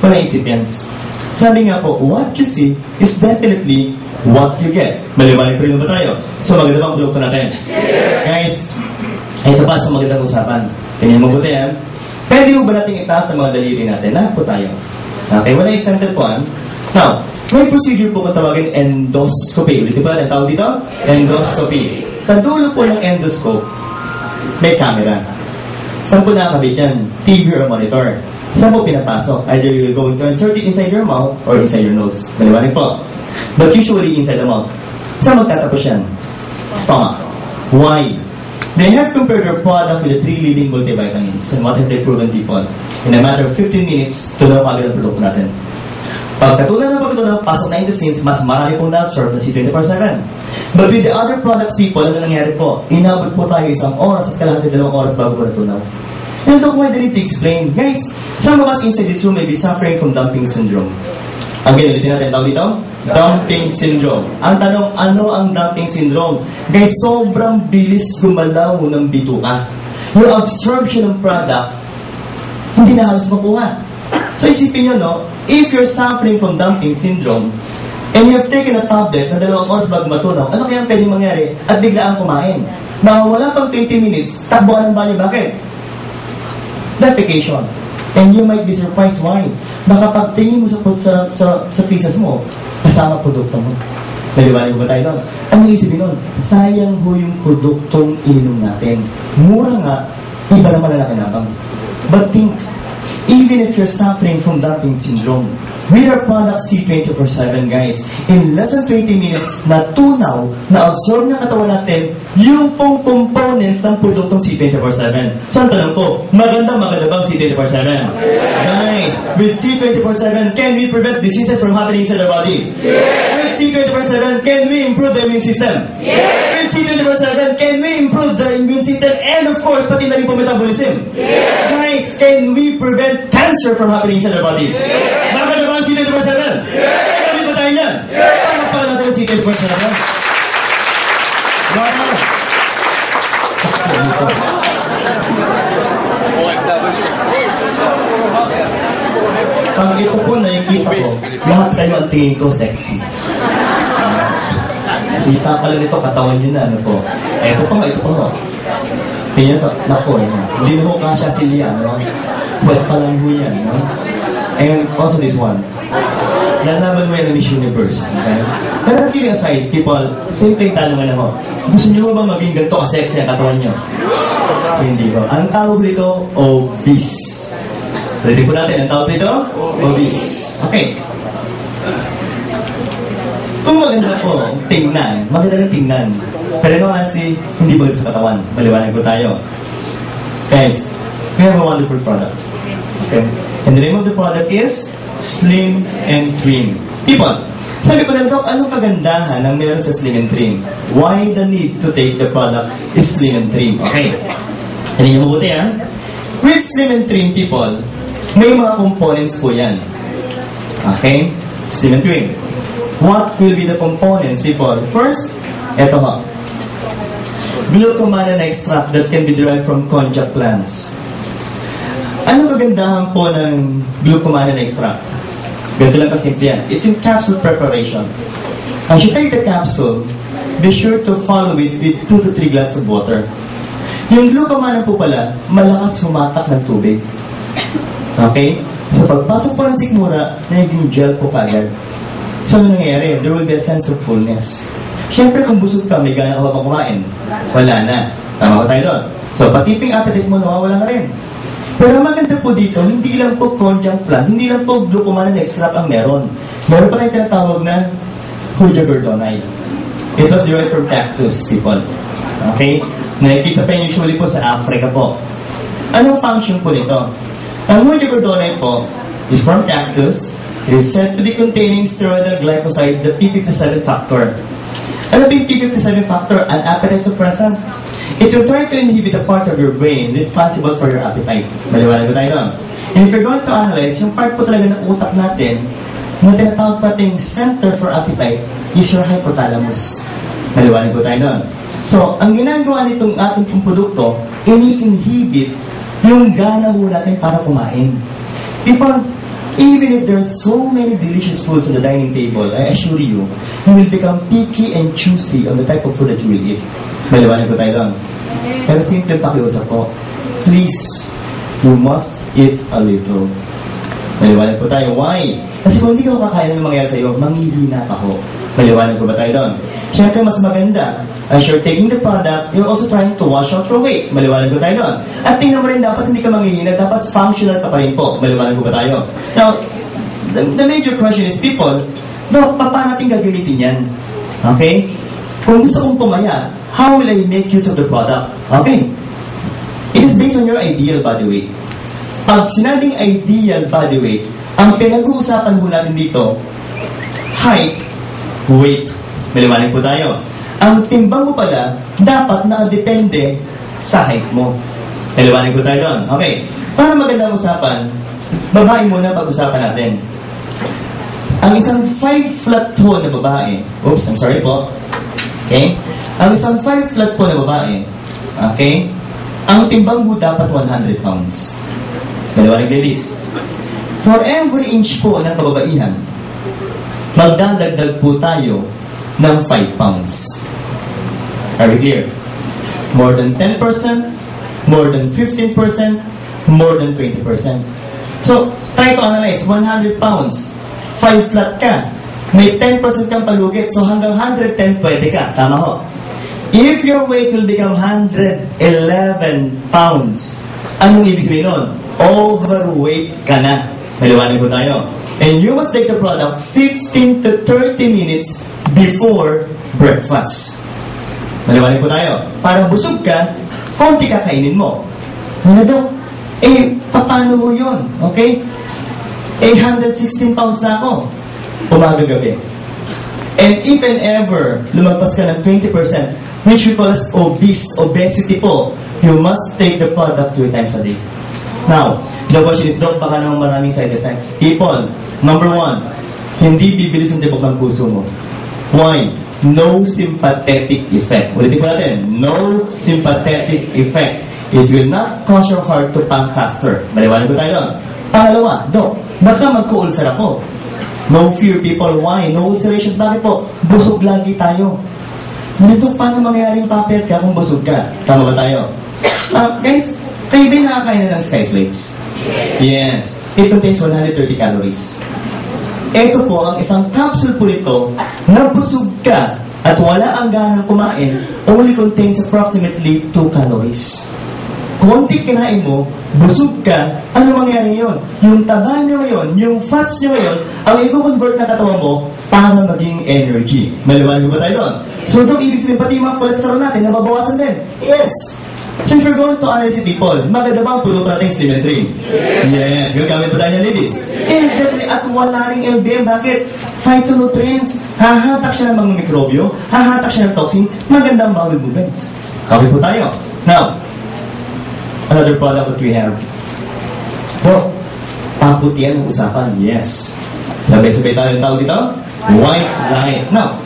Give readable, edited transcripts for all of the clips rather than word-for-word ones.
Walang excipients. Sabi nga po, what you see is definitely what you get. Maliwanag pa rin ba tayo? So, maganda bang produkto natin? Guys, ito pa sa magandang usapan. Tingnan mo buti yan. Pwede ba natin itaas ang mga daliri natin? Lahat po tayo. Okay, wala example po. Now, may procedure po kung tawagin endoscopy. Ulitin po natin, tawag dito? Endoscopy. Sa dulo po ng endoscope, may camera. Saan po nakakabit yan? TV or monitor. Saan po pinapasok? Either you will go to insert it inside your mouth or inside your nose. Maliwanag po. But usually inside the mouth. Saan magtatapos yan? Stomach. Why? They have compared their product with the 3 leading multivitamins. And what have they proven, people? In a matter of 15 minutes, tunaw agad ang produkto natin. Pagkatunaw pasok na intestines, mas marami pong na-absorb na C24/7. But with the other products, people, ano nangyari po? Inabot po tayo 1 oras at kalahati 2 oras bago po natunaw. And don't why they need to explain. Guys, some of us inside this room may be suffering from dumping syndrome. Again, ulitin natin, tawag dito? Dumping syndrome. Ang tanong, ano ang dumping syndrome? Guys, sobrang bilis gumalaw ng bituka. Yung absorption ng product, hindi na halos makuha. So isipin nyo, no? If you're suffering from dumping syndrome, and you have taken a tablet na 2 oras bago matunaw, ano kaya pwedeng mangyari? At biglaan kumain. Wala pang 20 minutes, takbuhan ng banyo. Bakit? Defecation. And you might be surprised why. Baka pagtingin mo sa feces mo, kasama produkto mo. Maliwanag ba tayo doon? Ano yung sabihin nun? Sayang ho yung produktong ininom natin. Mura nga, iba naman na nakinabang. But think, even if you're suffering from dumping syndrome, with our product C24/7, guys, in less than 20 minutes, natunaw, na-absorb ng katawan natin yung pong component ng produktong C24/7. So, ang tanong ko, maganda bang C24/7? Guys, with C24/7, can we prevent diseases from happening inside our body? With C24/7, can we improve the immune system? With C24/7, can we improve the immune system? And of course, pati na rin po metabolism. Guys, can we prevent cancer from happening inside our body? Maganda ba ang C24/7? Kaya ba tayo niyan? Paano pa natin ang C24/7? Wow! Ang ito po nakikita ko, lahat kayo ang tingin ko sexy. Kita pala nito, katawan nyo na, ano po. Ito po. Tingnan to, nako, hindi na ho kasya si Lia, no? Wet pa lang ho yan, no? And also this one. Lalaban mo yan ng Miss Universe, okay? Pero kidding aside, people, simpleng tanong lang ho. Gusto nyo ba maging ganito ka-sexy ang katawan nyo? Hindi ko. Ang tawag dito, obese. Pwede po natin, ang tawag dito, obese. Okay. Kung maganda po, tingnan. Maganda ng tingnan. Pero no, kasi hindi maganda sa katawan. Maliwanag po tayo. Guys, we have a wonderful product. Okay? And the name of the product is Slim and Trim. People, sabi ko na ito, anong kagandahan ng meron sa Slim and Trim? Why the need to take the product is Slim and Trim? Okay. Hindi niyo mabuti, ha? With Slim and Trim, people, may mga components po yan. Okay? Slim and Trim. What will be the components, people? First, eto ha. Glucomannan extract that can be derived from konjac plants. Ano kagandahan po ng glucomannan extract? Ganito lang kasimple yan. It's in capsule preparation. As you take the capsule, be sure to follow it with 2 to 3 glasses of water. Yung glucomannan po pala, malakas humatak ng tubig. Okay? So pagpasok po ng sikmura, naging gel po kaagad. So ano nangyayari? There will be a sense of fullness. Siyempre kung busog ka, may gana ka pa kumain. Wala na. Tama ko tayo doon. So patiping appetite mo, nawawala na rin. Pero maganda po dito, hindi lang po konjac plant, hindi lang po glucomannan extract ang meron. Meron pa tayong tinatawag na Hoodia gordonii. It was derived from cactus, people. Okay? Nakikita pa yun usually po sa Africa po. Anong function po nito? Ang Hoodia gordonii po is from cactus. It is said to be containing steroidal glycoside, the P57 factor. Ano ba yung P57 factor? An appetite suppressant. It will try to inhibit a part of your brain responsible for your appetite. Maliwanag ko tayo doon. And if you're going to analyze, yung part po talaga ng utak natin na tinatawag pating center for appetite is your hypothalamus. Maliwanag ko tayo doon. So, ang ginagawa nitong ating produkto, ini-inhibit yung gana ho natin para kumain. People, Even if there are so many delicious foods on the dining table, I assure you, you will become picky and choosy on the type of food that you will eat. Maliwanag ko tayo doon. Pero simple pakiusap ko, please, you must eat a little. Maliwanag po tayo. Why? Kasi kung hindi ka kakain ng mangyayari sa iyo, manghihina ka ho. Maliwanag ko ba tayo doon? Siyempre, mas maganda. As you're taking the product, you're also trying to wash out your weight. Maliwanag ko tayo doon. At tingnan mo rin, dapat hindi ka manghihina, dapat functional ka pa rin po. Maliwanag ko ba tayo? Now, the major question is, people, paano natin gagamitin yan? Okay? Kung gusto kong pumaya, how will I make use of the product? Okay? It is based on your ideal body weight. Pag sinabing ideal body weight, ang pinag-uusapan po natin dito, height, weight. Maliwanag po tayo. Ang timbang mo pala, dapat nakadepende sa height mo. Maliwanag po tayo doon. Okay. Para magandang usapan, babae muna pag-usapan natin. Ang isang 5 flat toe na babae, oops, I'm sorry po. Okay? Ang isang 5 flat po na babae, okay? Ang timbang mo dapat 100 pounds. Maliwanag, ladies. For every inch po ng kababaihan, magdadagdag po tayo ng 5 pounds. Are we clear? More than 10%, more than 15%, more than 20%. So, try to analyze. 100 pounds, 5 flat ka, may 10% kang palugit, so hanggang 110 pwede ka. Tama ho? If your weight will become 111 pounds, anong ibig sabihin nun? Overweight ka na. Maliwanag po tayo. And you must take the product 15 to 30 minutes before breakfast. Maliwanag po tayo. Para busog ka, konti kakainin mo. Ano daw? Paano mo yun? Okay? 116 pounds na ako. Umaga-gabi. And if and ever, lumagpas ka ng 20%, which we call as obesity po, you must take the product 3 times a day. Now, the question is, Doc, baka naman maraming side effects. People, number 1, hindi bibilis ang tibok ng puso mo. Why? No sympathetic effect. Ulitin po natin, no sympathetic effect. It will not cause your heart to pump faster. Maliwanag ko tayo doon. Pangalawa, Doc, baka magka-ulcer ako. No fear, people. Why? No ulcerations. Bakit po? Busog lagi tayo. Doc, paano mangyayaring papayat ka kung busog ka? Tama ba tayo? Guys, kayo ba nakakain na ng Skyflakes? Yes. It contains 130 calories. Ito po, ang isang capsule po nito, na busog ka at wala ang ganang kumain, only contains approximately 2 calories. Konti kinain mo, busog ka, ano mangyari yun? Yung taba nyo ngayon, yung fats nyo ngayon, ang i-convert na katawan mo para maging energy. Maliwanag ba tayo doon? So, itong ibig sabihin, pati yung mga cholesterol natin, nababawasan din. Yes! So, if you're going to analyze people, maganda ba ang produkto natin Slim and Trim? Yes. Gagamit pa tayo niya, ladies. Yes, definitely. At wala ring LBM. Bakit? Phytonutrients. Hahatak siya ng mga mikrobyo. Hahatak siya ng toxin. Magandang bowel movements. Okay po tayo. Now, another product that we have. So, paputian ang usapan. Yes. Sabay-sabay tayo yung tawag dito. White light. Now,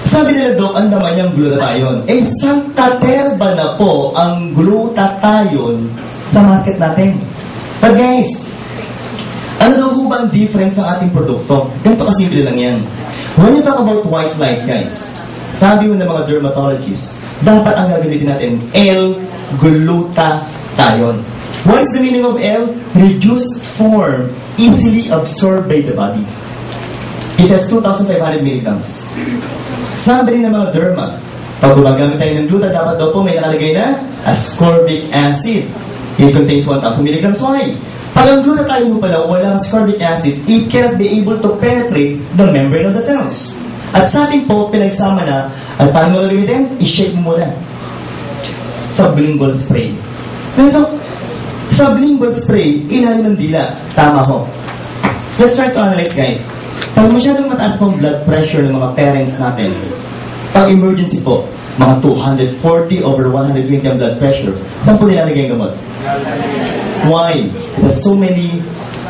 sabi nila, Doc, ang naman yung glutathione. Sang katerba na po ang glutathione sa market natin. But guys, ano daw po ba ang difference ng ating produkto? Ganito kasimple lang yan. When you talk about white light, guys, sabi mo ng mga dermatologists, dapat ang gagamitin natin, L-glutathione. What is the meaning of L? Reduced form, easily absorbed by the body. It has 2,500 milligrams. Sabi rin ng mga derma, pag gumagamit tayo ng gluta, dapat daw po may nakalagay na ascorbic acid. It contains 1,000 milligrams. Why? Pag ang glutathione pala walang ascorbic acid, it cannot be able to penetrate the membrane of the cells. At sa ating po, pinagsama na, at paano mo gagamitin? I-shake mo muna. Sublingual spray. Pero sublingual spray, ilalim ng dila. Tama ho. Let's try to analyze, guys. Pag masyadong mataas pong blood pressure ng mga parents natin, pag emergency po, mga 240 over 120 ang blood pressure, saan po nilalagay ang gamot? Why? It has so many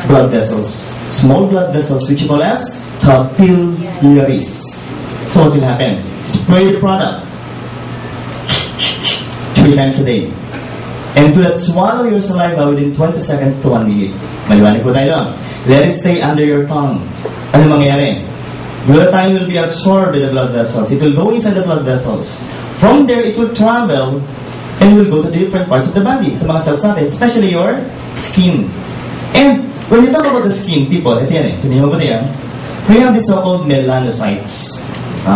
blood vessels. Small blood vessels, which you call as capillaries. So what will happen? Spray the product 3 times a day. And do not swallow your saliva within 20 seconds to 1 minute. Maliwanag po tayo lang. Let it stay under your tongue. Ano mangyayari? Glutathione will be absorbed by the blood vessels. It will go inside the blood vessels. From there, it will travel and will go to different parts of the body, sa mga cells natin, especially your skin. And when you talk about the skin, people, ito yan eh, tingnan mo ba yan? We have the so-called melanocytes.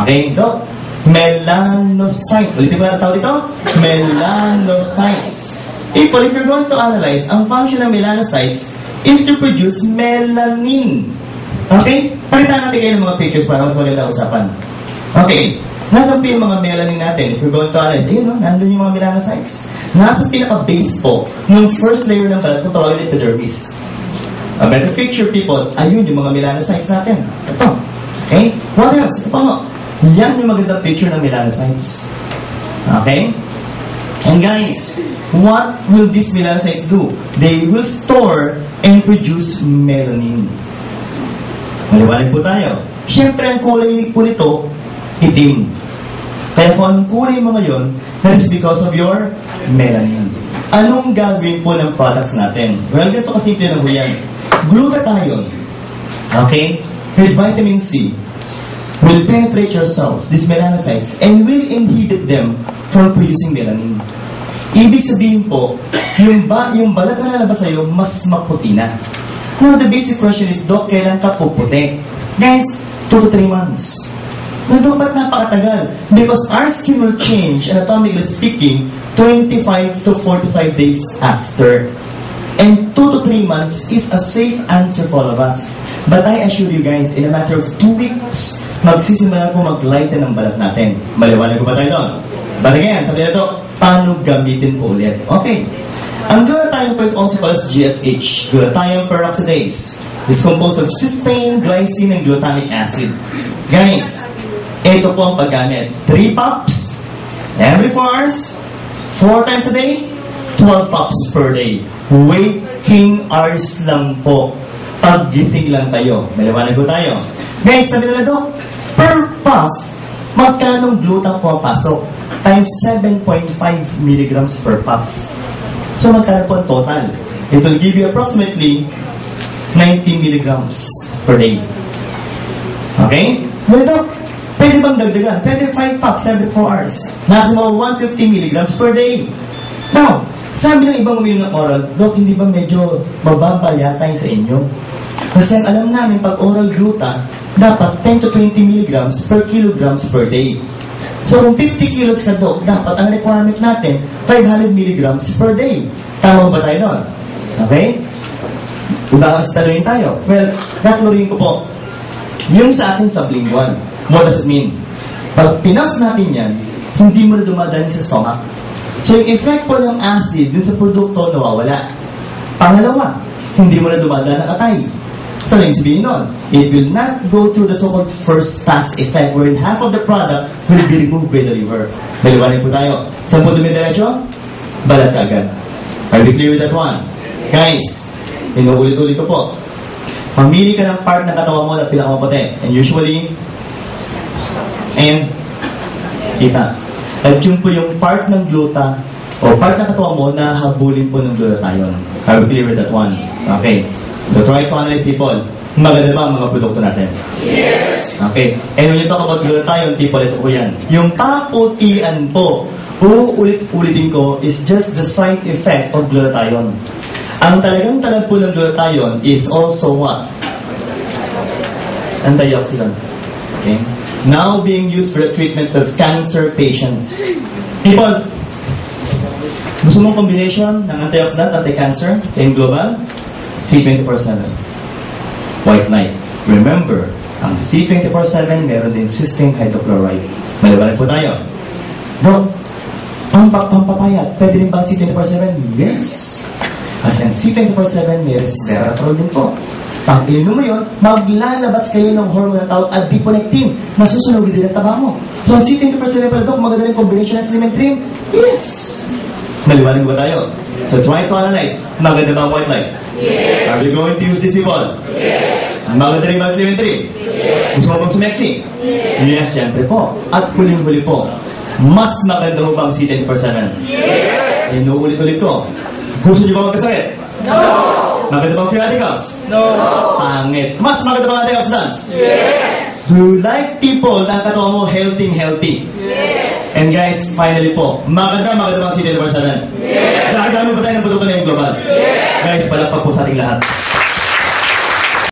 Okay, ito. Melanocytes. Ulitin ko na tawag dito. Melanocytes. People, if you're going to analyze, ang function ng melanocytes is to produce melanin. Okay? Palitan natin kayo ng mga pictures para mas maganda usapan. Okay. Nasaan po yung mga melanin natin? If you're going to analyze, ayun, no? Nandun yung mga melanocytes. Nasa pinaka-base po ng first layer ng balat kung tawagin epidermis. A better picture, people, ayun yung mga melanocytes natin. Ito. Okay? What else? Ito pa. Yan yung magandang picture ng melanocytes. Okay? And guys, what will these melanocytes do? They will store and produce melanin. Maliwanag po tayo. Siyempre, ang kulay po nito, itim. Kaya kung anong kulay mo ngayon, that is because of your melanin. Anong gagawin po ng products natin? Well, ganito kasimple lang po yan. Glutathione, okay, with vitamin C, will penetrate your cells, these melanocytes, and will inhibit them from producing melanin. Ibig sabihin po, yung balat na lalabas sa'yo, mas maputi na. Now, the basic question is, Doc, kailan ka puputi? Guys, 2 to 3 months. No, Doc, ba't napakatagal? Because our skin will change, anatomically speaking, 25 to 45 days after. And 2 to 3 months is a safe answer for all of us. But I assure you guys, in a matter of 2 weeks, magsisimula po mag-lighten ang balat natin. Maliwanag ko ba tayo doon? But again, sabi na ito, paano gamitin po ulit? Okay. Ang glutathione po is also called as GSH, glutathione peroxidase. It's composed of cysteine, glycine, and glutamic acid. Guys, ito po ang paggamit. 3 puffs every 4 hours, 4 times a day, 12 puffs per day. Waking hours lang po. Paggising lang kayo. Maliwanag po tayo. Guys, sabi nila, Doc, per puff, magkanong gluta po ang pasok? Times 7.5 milligrams per puff. So, magkano po ang total? It will give you approximately 90 milligrams per day. Okay? Well, Doc, pwede bang dagdagan? Pwede 5 puffs every 4 hours. Maximum 150 milligrams per day. Now, sabi ng ibang uminom ng oral, Doc, hindi ba medyo mababa yata yung sa inyo? Kasi ang alam namin, pag oral gluta, dapat 10 to 20 milligrams per kilograms per day. So, kung 50 kilos ka, Doc, dapat ang requirement natin, 500 milligrams per day. Tama ba tayo doon? Okay? Baka taluhin tayo. Well, tatluhin ko po. Yung sa ating sublingual, what does it mean? Pag pinaf natin yan, hindi mo na dumadaan sa stomach. So, yung effect po ng acid dun sa produkto, nawawala. Pangalawa, hindi mo na dumadaan ang atay. So, yung sabihin nun, it will not go through the so-called first pass effect wherein half of the product will be removed by the liver. Maliwanag po tayo. Saan po dumidiretso? Balat ka agad. Are we clear with that one? Guys, inuulit-ulit ko po. Mamili ka ng part ng katawan mo na pinakamaputi. And usually, kita. At yun po yung part ng gluta o part ng katawan mo na habulin po ng glutathione. Are we clear with that one? Okay. So try to analyze, people. Maganda ba ang mga produkto natin? Yes! Okay. And when you talk about glutathione, people, ito po yan. Yung paputian po, uulit-ulitin ko, is just the side effect of glutathione. Ang talagang talag po ng glutathione is also what? Antioxidant. Okay? Now being used for the treatment of cancer patients. People, gusto mong combination ng antioxidant, anti-cancer, same global? C24/7. White light. Remember, ang C24/7 meron din cysteine hydrochloride. Maliwanag po tayo. Doc, pampapayat, pwede rin ba ang C24/7? Yes. Kasi ang C24/7 may resveratrol din po. Pag ininom mo yun, maglalabas kayo ng hormone na tawag adiponectin na susunogin din ang taba mo. So ang C24/7 pala, Doc, maganda rin combination ng slim and trim? Yes. Maliwanag ba tayo? So try to analyze. Maganda ba ang white light? Yes. Are we going to use this, people? Yes. Maganda rin ba ang slim and trim? Yes. Gusto mo bang sumexy? Yes. Yes, syempre po. At huling-huli po, mas maganda mo ba ang C24/7? Yes. Inuulit-ulit ko. Gusto niyo ba magkasakit? No! Maganda bang free radicals? No. Pangit. Mas maganda bang antioxidants? Yes. Do you like people na ang katawan mo healthy? Yes. And guys, finally po, maganda bang city universalan? Yes. Gagamit ba tayo ng produkto na